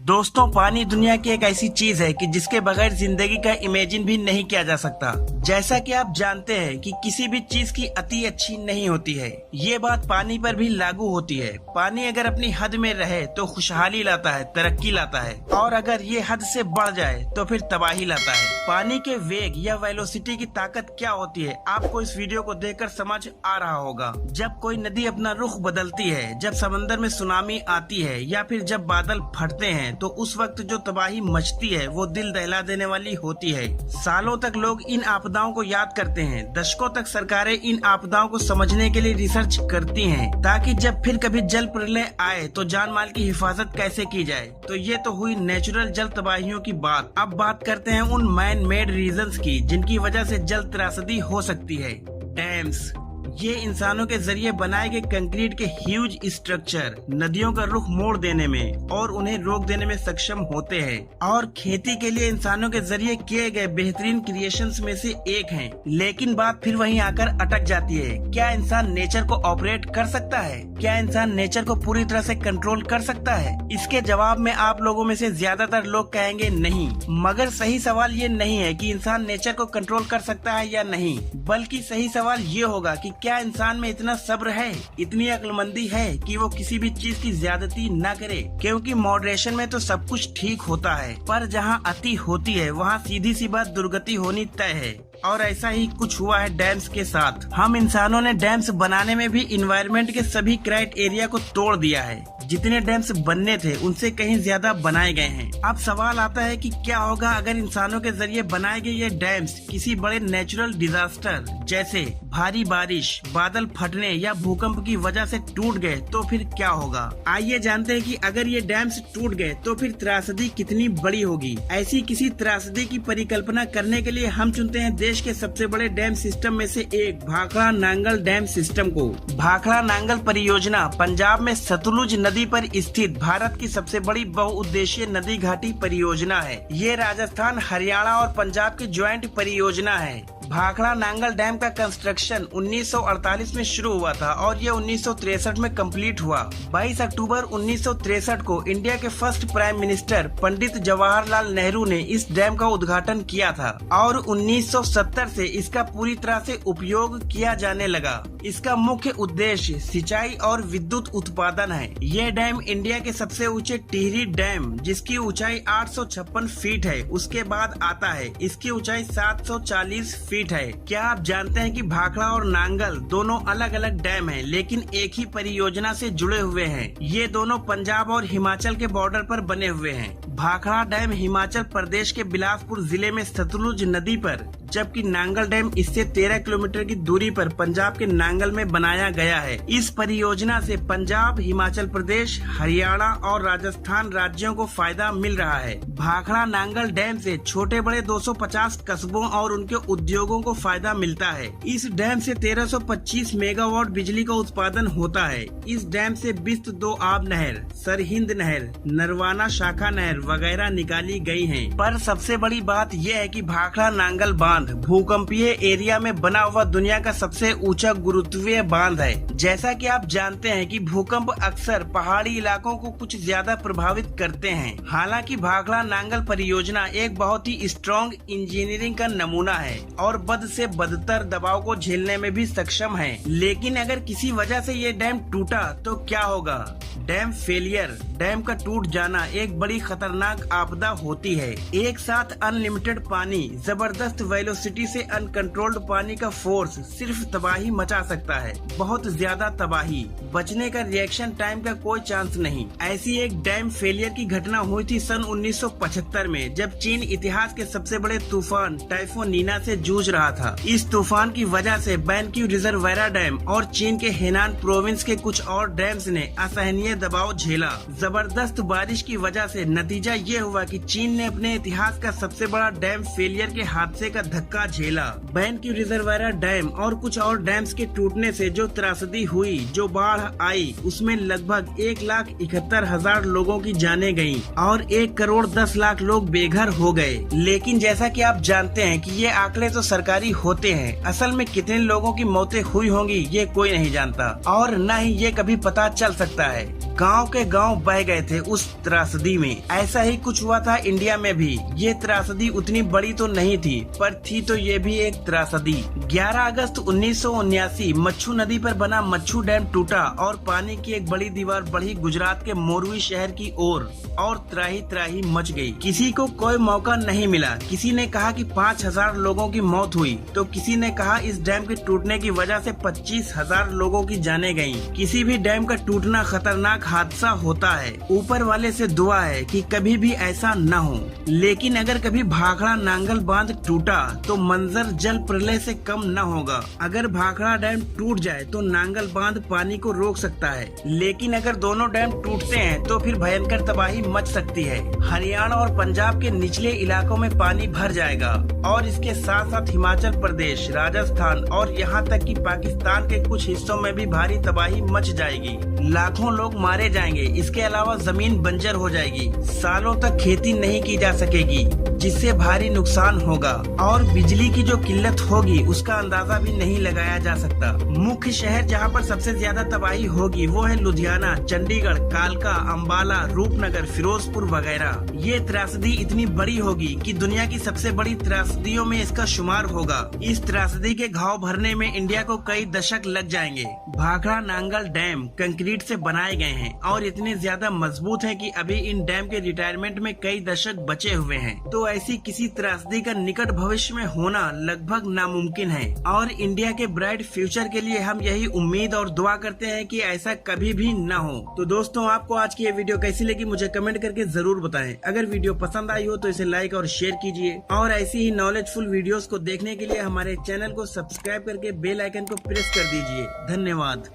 दोस्तों, पानी दुनिया की एक ऐसी चीज है कि जिसके बगैर जिंदगी का इमेजिन भी नहीं किया जा सकता। जैसा कि आप जानते हैं कि किसी भी चीज की अति अच्छी नहीं होती है, ये बात पानी पर भी लागू होती है। पानी अगर अपनी हद में रहे तो खुशहाली लाता है, तरक्की लाता है, और अगर ये हद से बढ़ जाए तो फिर तबाही लाता है। पानी के वेग या वेलोसिटी की ताकत क्या होती है, आपको इस वीडियो को देखकर समझ आ रहा होगा। जब कोई नदी अपना रुख बदलती है, जब समंदर में सुनामी आती है, या फिर जब बादल फटते हैं, तो उस वक्त जो तबाही मचती है वो दिल दहला देने वाली होती है। सालों तक लोग इन आपदाओं को याद करते हैं, दशकों तक सरकारें इन आपदाओं को समझने के लिए रिसर्च करती हैं, ताकि जब फिर कभी जल प्रलय आए तो जान माल की हिफाजत कैसे की जाए। तो ये तो हुई नेचुरल जल तबाहियों की बात। अब बात करते हैं उन मैन मेड रीजंस की जिनकी वजह से जल त्रासदी हो सकती है। डैम्स, ये इंसानों के जरिए बनाए गए कंक्रीट के ह्यूज स्ट्रक्चर नदियों का रुख मोड़ देने में और उन्हें रोक देने में सक्षम होते हैं, और खेती के लिए इंसानों के जरिए किए गए बेहतरीन क्रिएशंस में से एक हैं। लेकिन बात फिर वहीं आकर अटक जाती है। क्या इंसान नेचर को ऑपरेट कर सकता है? क्या इंसान नेचर को पूरी तरह से कंट्रोल कर सकता है? इसके जवाब में आप लोगों में से ज्यादातर लोग कहेंगे नहीं। मगर सही सवाल ये नहीं है कि इंसान नेचर को कंट्रोल कर सकता है या नहीं, बल्कि सही सवाल ये होगा कि क्या इंसान में इतना सब्र है, इतनी अक्लमंदी है कि वो किसी भी चीज की ज्यादती न करे। क्योंकि मॉडरेशन में तो सब कुछ ठीक होता है, पर जहाँ अति होती है वहाँ सीधी सी बात दुर्गति होनी तय है। और ऐसा ही कुछ हुआ है डैम्स के साथ। हम इंसानों ने डैम्स बनाने में भी इन्वायरमेंट के सभी क्राइटेरिया को तोड़ दिया है। जितने डैम्स बनने थे उनसे कहीं ज्यादा बनाए गए हैं। अब सवाल आता है कि क्या होगा अगर इंसानों के जरिए बनाए गए ये डैम्स किसी बड़े नेचुरल डिजास्टर जैसे भारी बारिश, बादल फटने या भूकंप की वजह से टूट गए तो फिर क्या होगा। आइए जानते हैं कि अगर ये डैम्स टूट गए तो फिर त्रासदी कितनी बड़ी होगी। ऐसी किसी त्रासदी की परिकल्पना करने के लिए हम चुनते हैं देश के सबसे बड़े डैम सिस्टम में से एक भाखड़ा नांगल डैम सिस्टम को। भाखड़ा नांगल परियोजना पंजाब में सतलुज नदी पर स्थित भारत की सबसे बड़ी बहुउद्देशीय नदी घाटी परियोजना है। ये राजस्थान, हरियाणा और पंजाब की ज्वाइंट परियोजना है। भाखड़ा नांगल डैम का कंस्ट्रक्शन 1948 में शुरू हुआ था और ये 1963 में कंप्लीट हुआ। 22 अक्टूबर 1963 को इंडिया के first prime minister Pandit Jawaharlal Nehru ने इस डैम का उद्घाटन किया था और 1970 से इसका पूरी तरह से उपयोग किया जाने लगा। इसका मुख्य उद्देश्य सिंचाई और विद्युत उत्पादन है। ये डैम इंडिया के सबसे ऊंचे टिहरी डैम, जिसकी ऊंचाई 856 फीट है, उसके बाद आता है। इसकी ऊंचाई 740 फीट है। क्या आप जानते हैं कि भाखड़ा और नांगल दोनों अलग अलग डैम हैं, लेकिन एक ही परियोजना से जुड़े हुए हैं। ये दोनों पंजाब और हिमाचल के बॉर्डर पर बने हुए हैं। भाखड़ा डैम हिमाचल प्रदेश के बिलासपुर जिले में सतलुज नदी पर, जबकि नांगल डैम इससे 13 किलोमीटर की दूरी पर पंजाब के नांगल में बनाया गया है। इस परियोजना से पंजाब, हिमाचल प्रदेश, हरियाणा और राजस्थान राज्यों को फायदा मिल रहा है। भाखड़ा नांगल डैम से छोटे बड़े 250 कस्बों और उनके उद्योगों को फायदा मिलता है। इस डैम से 1325 मेगावाट बिजली का उत्पादन होता है। इस डैम से बिस्त 2 आब नहर, सरहिंद नहर, नरवाना शाखा नहर वगैरह निकाली गई हैं। पर सबसे बड़ी बात यह है कि भाखड़ा नांगल बांध भूकंपीय एरिया में बना हुआ दुनिया का सबसे ऊंचा गुरुत्वीय बांध है। जैसा कि आप जानते हैं कि भूकंप अक्सर पहाड़ी इलाकों को कुछ ज्यादा प्रभावित करते हैं। हालांकि भाखड़ा नांगल परियोजना एक बहुत ही स्ट्रॉन्ग इंजीनियरिंग का नमूना है और बद से बदतर दबाव को झेलने में भी सक्षम है। लेकिन अगर किसी वजह से ये डैम टूटा तो क्या होगा। डैम फेलियर, डैम का टूट जाना एक बड़ी खतरनाक आपदा होती है। एक साथ अनलिमिटेड पानी, जबरदस्त वेलोसिटी से अनकंट्रोल्ड पानी का फोर्स सिर्फ तबाही मचा सकता है, बहुत ज्यादा तबाही। बचने का रिएक्शन टाइम का कोई चांस नहीं। ऐसी एक डैम फेलियर की घटना हुई थी सन 1975 में, जब चीन इतिहास के सबसे बड़े तूफान टाइफून नीना से जूझ रहा था। इस तूफान की वजह से बैनक्यू रिजर्वायर डैम और चीन के हेनान प्रोविंस के कुछ और डैम्स ने असहनीय दबाव झेला। जबरदस्त बारिश की वजह से नतीजा ये हुआ कि चीन ने अपने इतिहास का सबसे बड़ा डैम फेलियर के हादसे का धक्का झेला। बैनक्यू रिजर्वायर डैम और कुछ और डैम्स के टूटने से जो त्रासदी हुई, जो बाढ़ आई, उसमें लगभग 1,71,000 लोगों की जानें गयी और 1,10,00,000 लोग बेघर हो गए। लेकिन जैसा कि आप जानते हैं कि ये आंकड़े तो सरकारी होते हैं, असल में कितने लोगों की मौतें हुई होंगी ये कोई नहीं जानता और न ही ये कभी पता चल सकता है। गांव के गांव बह गए थे उस त्रासदी में। ऐसा ही कुछ हुआ था इंडिया में भी। ये त्रासदी उतनी बड़ी तो नहीं थी, पर थी तो ये भी एक त्रासदी। 11 अगस्त 1979 मच्छू नदी पर बना मच्छू डैम टूटा और पानी की एक बड़ी दीवार बढ़ी गुजरात के मोरवी शहर की ओर और त्राही त्राही मच गई। किसी को कोई मौका नहीं मिला। किसी ने कहा कि 5000 लोगों की मौत हुई, तो किसी ने कहा इस डैम के टूटने की वजह से 25,000 लोगों की जानें गईं। किसी भी डैम का टूटना खतरनाक हादसा होता है। ऊपर वाले से दुआ है कि कभी भी ऐसा न हो। लेकिन अगर कभी भाखड़ा नांगल बांध टूटा तो मंजर जल प्रलय से कम न होगा। अगर भाखड़ा डैम टूट जाए तो नांगल बांध पानी को रोक सकता है, लेकिन अगर दोनों डैम टूटते हैं तो फिर भयंकर तबाही मच सकती है। हरियाणा और पंजाब के निचले इलाकों में पानी भर जाएगा और इसके साथ साथ हिमाचल प्रदेश, राजस्थान और यहाँ तक कि पाकिस्तान के कुछ हिस्सों में भी भारी तबाही मच जाएगी। लाखों लोग मारे जाएंगे। इसके अलावा जमीन बंजर हो जाएगी। सालों तक खेती नहीं की जा सकेगी, जिससे भारी नुकसान होगा और बिजली की जो किल्लत होगी उसका अंदाजा भी नहीं लगाया जा सकता। मुख्य शहर जहाँ पर सबसे ज्यादा तबाही होगी वो है लुधियाना, चंडीगढ़, कालका, अंबाला, रूपनगर, फिरोजपुर वगैरह। ये त्रासदी इतनी बड़ी होगी कि दुनिया की सबसे बड़ी त्रासदियों में इसका शुमार होगा। इस त्रासदी के घाव भरने में इंडिया को कई दशक लग जाएंगे। भाखड़ा नांगल डैम कंक्रीट से बनाए गए हैं और इतने ज्यादा मजबूत हैं कि अभी इन डैम के रिटायरमेंट में कई दशक बचे हुए हैं। तो ऐसी किसी त्रासदी का निकट भविष्य में होना लगभग नामुमकिन है और इंडिया के ब्राइट फ्यूचर के लिए हम यही उम्मीद और दुआ करते हैं कि ऐसा कभी भी न हो। तो दोस्तों, आपको आज की ये वीडियो कैसी लगी मुझे कमेंट करके जरूर बताएं। अगर वीडियो पसंद आई हो तो इसे लाइक और शेयर कीजिए और ऐसी ही नॉलेजफुल वीडियोस को देखने के लिए हमारे चैनल को सब्सक्राइब करके बेल आइकन को प्रेस कर दीजिए। धन्यवाद।